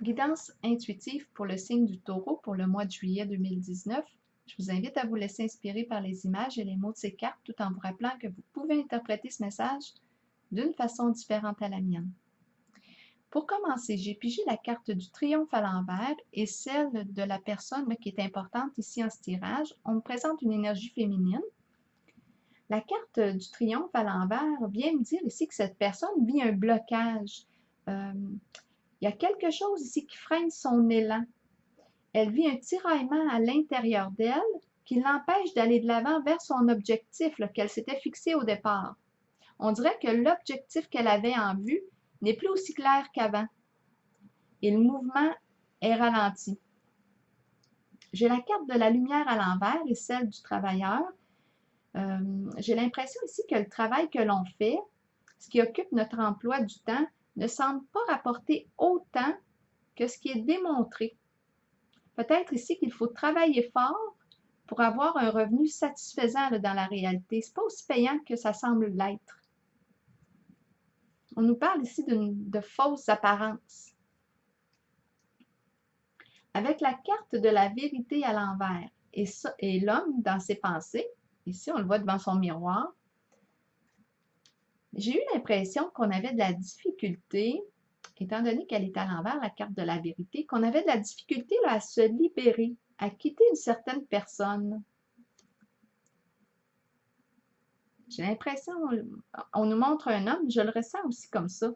Guidance intuitive pour le signe du Taureau pour le mois de juillet 2019. Je vous invite à vous laisser inspirer par les images et les mots de ces cartes tout en vous rappelant que vous pouvez interpréter ce message d'une façon différente à la mienne. Pour commencer, j'ai pigé la carte du triomphe à l'envers et celle de la personne qui est importante ici en ce tirage. On me présente une énergie féminine. La carte du triomphe à l'envers vient me dire ici que cette personne vit un blocage. Il y a quelque chose ici qui freine son élan. Elle vit un tiraillement à l'intérieur d'elle qui l'empêche d'aller de l'avant vers son objectif qu'elle s'était fixé au départ. On dirait que l'objectif qu'elle avait en vue n'est plus aussi clair qu'avant et le mouvement est ralenti. J'ai la carte de la lumière à l'envers et celle du travailleur. J'ai l'impression ici que le travail que l'on fait, ce qui occupe notre emploi du temps, ne semble pas rapporter autant que ce qui est démontré. Peut-être ici qu'il faut travailler fort pour avoir un revenu satisfaisant dans la réalité. Ce n'est pas aussi payant que ça semble l'être. On nous parle ici de fausses apparences. Avec la carte de la vérité à l'envers et l'homme dans ses pensées, ici on le voit devant son miroir, j'ai eu l'impression qu'on avait de la difficulté, étant donné qu'elle est à l'envers, la carte de la vérité, qu'on avait de la difficulté à se libérer, à quitter une certaine personne. J'ai l'impression, on nous montre un homme, je le ressens aussi comme ça.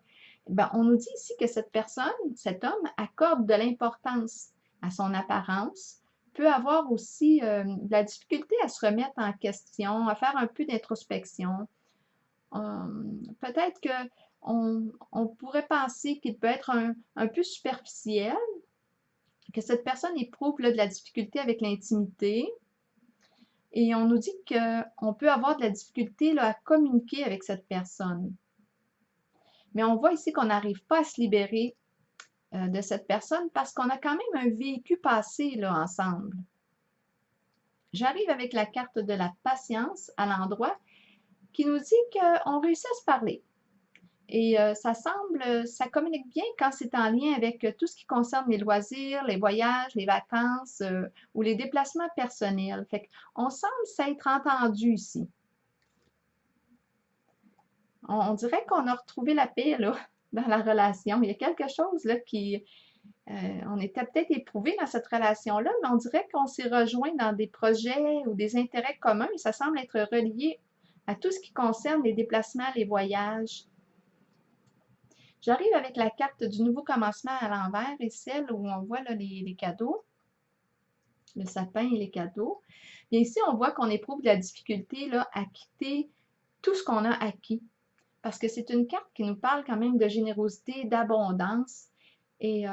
Ben, on nous dit ici que cette personne, cet homme, accorde de l'importance à son apparence, peut avoir aussi de la difficulté à se remettre en question, à faire un peu d'introspection. Peut-être qu'on pourrait penser qu'il peut être un peu superficiel, que cette personne éprouve de la difficulté avec l'intimité. Et on nous dit qu'on peut avoir de la difficulté à communiquer avec cette personne. Mais on voit ici qu'on n'arrive pas à se libérer de cette personne parce qu'on a quand même un vécu passé ensemble. J'arrive avec la carte de la patience à l'endroit qui nous dit qu'on réussit à se parler. Et ça communique bien quand c'est en lien avec tout ce qui concerne les loisirs, les voyages, les vacances ou les déplacements personnels. Fait qu'on semble s'être entendu ici. On dirait qu'on a retrouvé la paix dans la relation. Il y a quelque chose qui... on était peut-être éprouvé dans cette relation-là, mais on dirait qu'on s'est rejoint dans des projets ou des intérêts communs et ça semble être relié à tout ce qui concerne les déplacements, les voyages. J'arrive avec la carte du nouveau commencement à l'envers et celle où on voit les cadeaux, le sapin et les cadeaux. Et ici, on voit qu'on éprouve de la difficulté à quitter tout ce qu'on a acquis. Parce que c'est une carte qui nous parle quand même de générosité, d'abondance. Et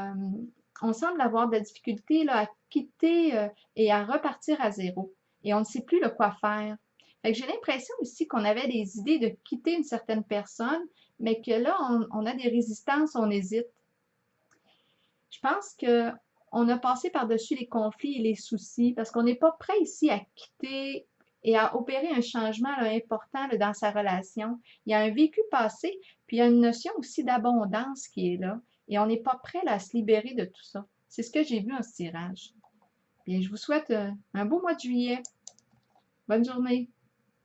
on semble avoir de la difficulté à quitter et à repartir à zéro. Et on ne sait plus quoi faire. Fait que j'ai l'impression ici qu'on avait des idées de quitter une certaine personne, mais que là, on a des résistances, on hésite. Je pense qu'on a passé par-dessus les conflits et les soucis parce qu'on n'est pas prêt ici à quitter et à opérer un changement important dans sa relation. Il y a un vécu passé, puis il y a une notion aussi d'abondance qui est là. Et on n'est pas prêt à se libérer de tout ça. C'est ce que j'ai vu en ce tirage. Bien, je vous souhaite un beau mois de juillet. Bonne journée.